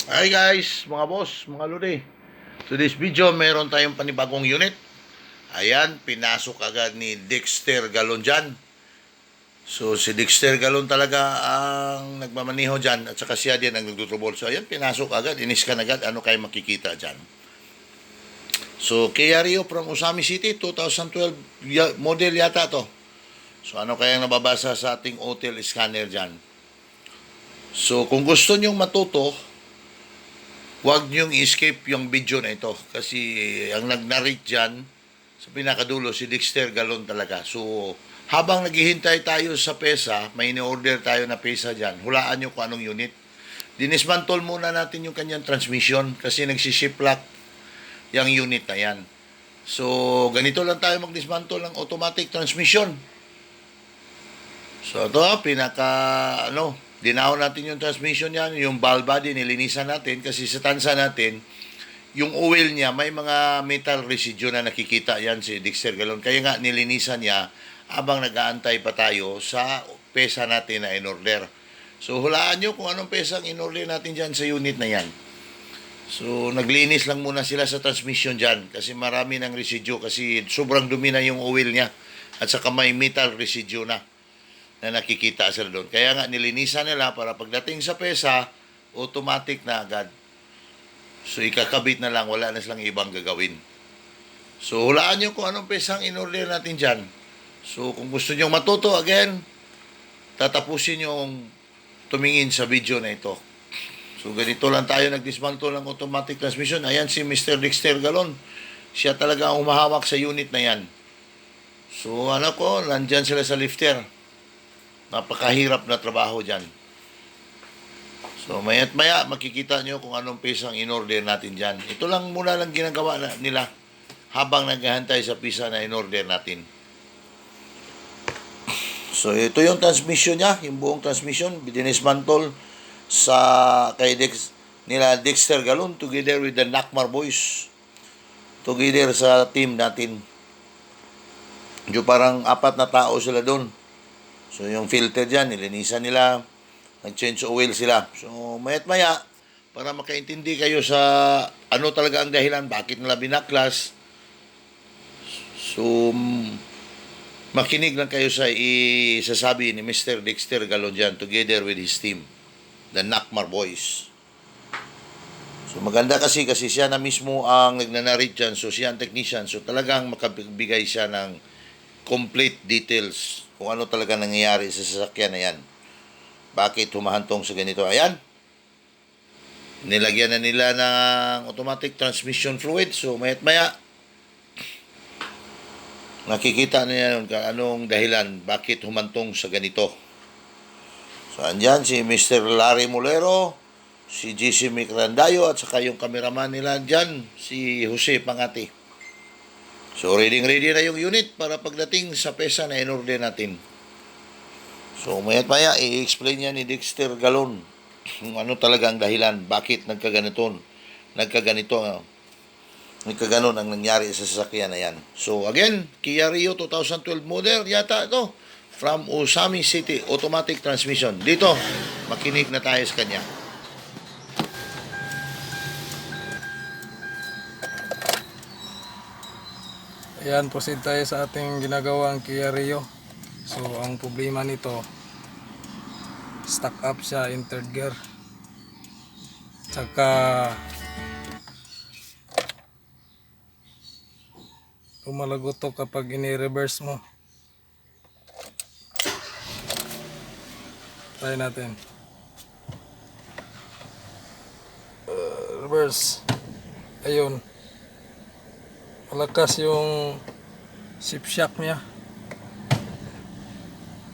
Hi guys, mga boss, mga lodi. Today's video, meron tayong panibagong unit. Ayan, pinasok agad ni Dexter Galon dyan. So, si Dexter Galon talaga ang nagmamaniho dyan at saka siya din ang nagtutrubol. So, ayan, pinasok agad, iniskan agad. Ano kayo makikita dyan? So, Kia Rio from Usami City, 2012 model yata to. So, ano kayang nababasa sa ating hotel scanner dyan? So, kung gusto nyong matuto, huwag niyong escape yung video na ito kasi ang nag-narrate dyan sa pinakadulo si Dexter Galon talaga. So, habang naghihintay tayo sa pesa, may in-order tayo na pesa dyan, hulaan nyo kung anong unit. Dinismantol muna natin yung kanyang transmission kasi nagsishiplock yung unit na yan. So, ganito lang tayo mag-dismantle ng automatic transmission. So, ito, dinahon natin yung transmission yan, yung valve body, nilinisan natin kasi sa tansa natin, yung oil niya, may mga metal residue na nakikita yan si Dexter Galon. Kaya nga nilinisan niya habang nag-aantay pa tayo sa pesa natin na in-order. So hulaan nyo kung anong pesa ang in-order natin dyan sa unit na yan. So naglinis lang muna sila sa transmission dyan kasi marami ng residue kasi sobrang dumi na yung oil niya at saka may metal residue na nakikita sila doon. Kaya nga nilinisan nila para pagdating sa pesa, automatic na agad. So ikakabit na lang, wala na silang ibang gagawin. So hulaan nyo kung anong pesang in-order natin dyan. So kung gusto nyo matuto, again, tatapusin nyo tumingin sa video na ito. So ganito lang tayo nag-dismantle ng automatic transmission. Ayan si Mr. Dexter Galon. Siya talaga ang humahawak sa unit na yan. So nandyan sila sa lifter. Napakahirap na trabaho dyan. So, maya't maya, makikita nyo kung anong pisang in-order natin dyan. Ito lang muna lang ginagawa nila habang naghahantay sa pisa na in-order natin. So, ito yung transmission niya, yung buong transmission, dinismantle sa nila Dexter Galon together with the Nakmar Boys. Together sa team natin. Yung parang 4 na tao sila doon. So, yung filter dyan, nilinisan nila, nag-change oil sila. So, maya't maya, para makaintindi kayo sa ano talaga ang dahilan, bakit nila binaklas. So, makinig lang kayo sa isasabi ni Mr. Dexter Galon dyan, together with his team, the Nakmar Boys. So, maganda kasi siya na mismo ang nagnanarrate dyan. So, siya ang technician. So, talagang makabigay siya ng complete details kung ano talaga nangyayari sa sasakyan na yan. Bakit humahantong sa ganito? Ayan. Nilagyan na nila ng automatic transmission fluid. So, maya't maya, nakikita na yan kung anong dahilan. Bakit humantong sa ganito. So, andyan si Mr. Larry Molero, si GC Micrandayo, at saka yung cameraman nila dyan, si Jose Pangati. So, ready na yung unit para pagdating sa pesa na in-order natin. So, maya't maya, i-explain niya ni Dexter Galon kung ano talaga ang dahilan, bakit nagkaganon ang nangyari sa sasakyan na yan. So, again, Kia Rio 2012 model, yata ito, from Usami City, automatic transmission. Dito, makinig na tayo sa kanya. Ayan, proceed tayo sa ating ginagawang Kia Rio. So, ang problema nito, stuck up siya in third gear. Tsaka, lumalagot to kapag ini-reverse mo. Try natin. Reverse. Ayun. Malakas yung shift shock niya.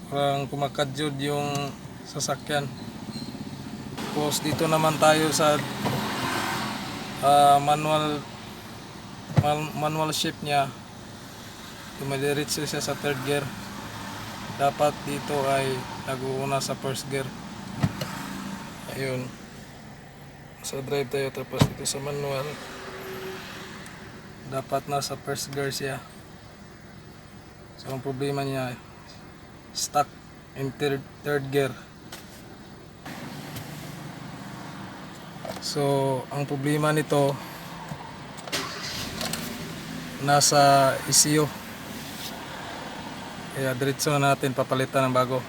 Parang kumakadyod yung sasakyan. Tapos dito naman tayo sa manual shift niya. Dumadiretso siya sa third gear. Dapat dito ay nag-uuna sa first gear. Ayun. Sa drive tayo, tapos dito sa manual, dapat nasa first gear siya. So ang problema niya, stuck in third gear. So, ang problema nito nasa ECU. Kaya diretso na natin papalitan ng bago.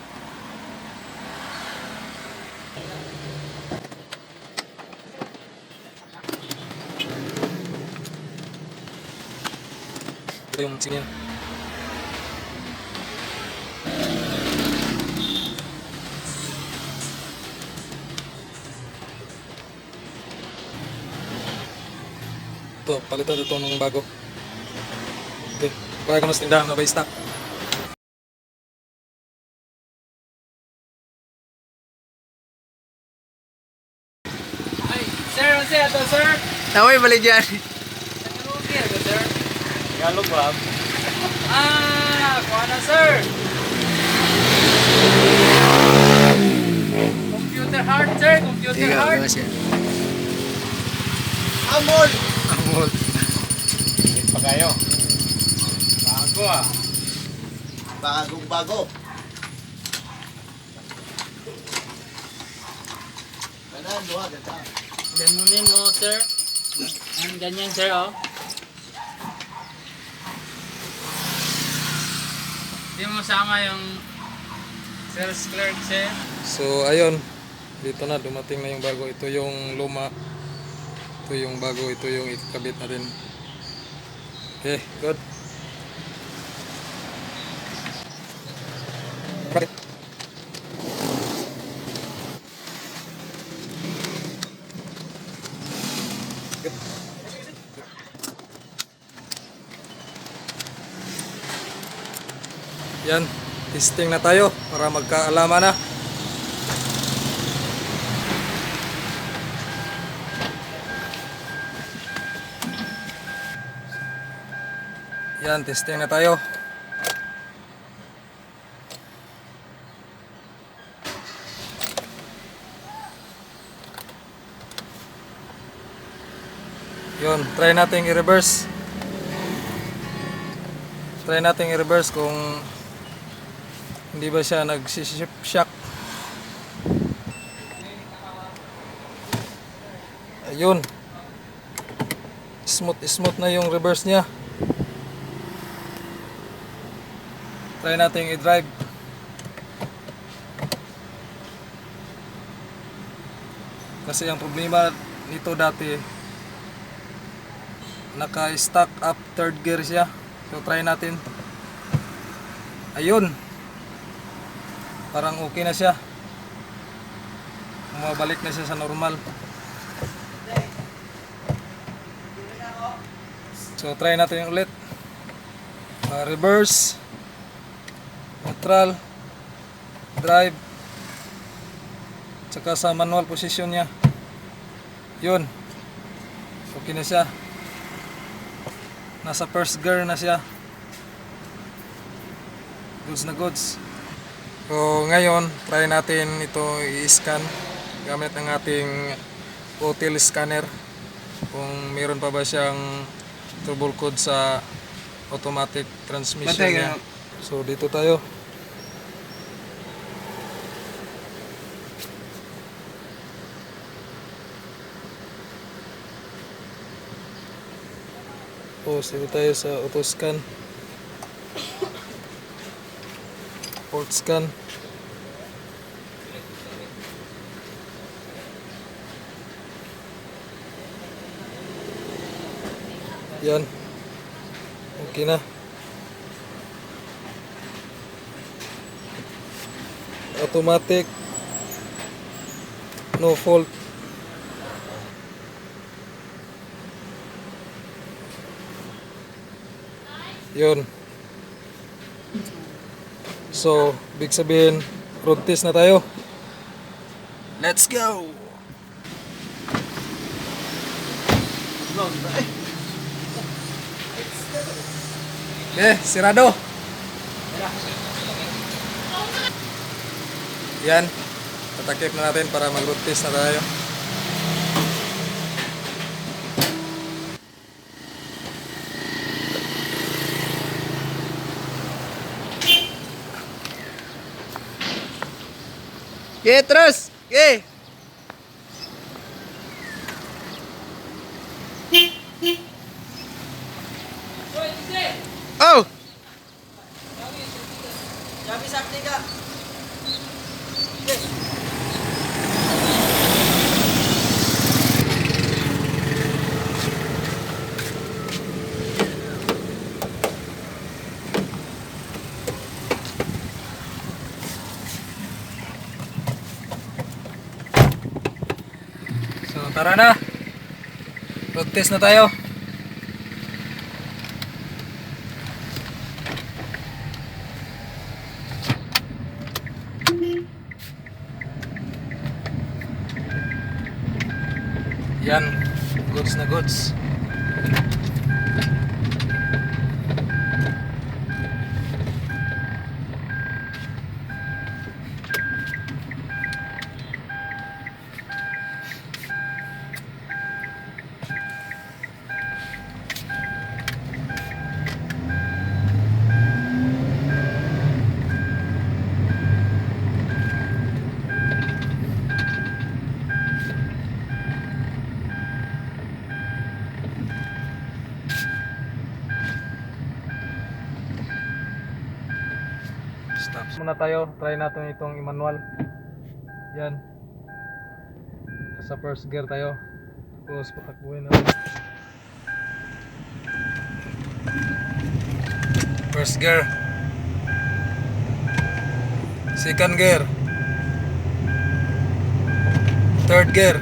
Ito yung singin. Ito, palitan ito ng bago. Okay, kaya ka mas tindahan na ba stock? Ay, sir, ano siya ito, sir? Naway balik dyan. Ano siya ito, sir? Tagalog ba? Kuha na, sir. Computer hard, sir. Computer hard. siya. Amol! Amol. Pa kayo. Bago ah. Bagong bago. Kanan, duha, ganda. Ganunin mo, sir. Ang ganyan, sir, oh. Hindi mo sama yung sales clerk, sir. So ayun, dito na dumating na yung bago. Ito yung luma. Ito yung bago, ito yung ikabit natin. Okay, good. Bakit? Good. Yan, testing na tayo para magkaalaman na. Yan, testing na tayo. Yun, try natin i-reverse. Try natin i-reverse kung hindi ba siya nag-shock. Ayun. Smooth na yung reverse niya. Try natin i-drive. Kasi ang problema nito dati, naka-stack up third gear siya. So try natin. Ayun. Parang okay na siya. Bumabalik na siya sa normal. So try natin ulit. Reverse, neutral, drive, tsaka sa manual position niya. Yun, okay na siya. Nasa first gear na siya. Goods na goods. So ngayon, try natin ito i-scan gamit ang ating hotel scanner kung meron pa ba siyang trouble code sa automatic transmission niya. So dito tayo. Dito tayo sa auto scan. Port scan. Yan. Okay na. Automatic. No fault. Yun. So, big sabihin, road test na tayo. Let's go! Okay, sirado. Yan. Tatakip na natin para mag-road test na tayo. Okay, terus. Okay. So, tara na. Road test na tayo. Yan, goods na goods. Stop muna tayo, try natin itong i-manual. Yan. Sa first gear tayo. Tapos patakbuhin natin. First gear. Second gear. Third gear.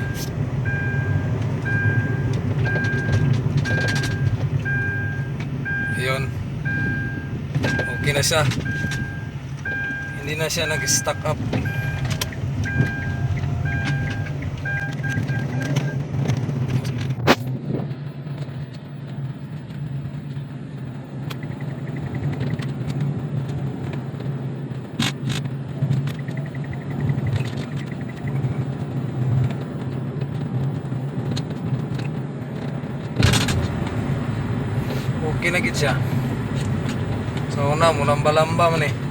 Ayun. Okay na siya. Hindi na siya nag-stack up. Okay na gid siya. So una mo lamba-lamba man eh.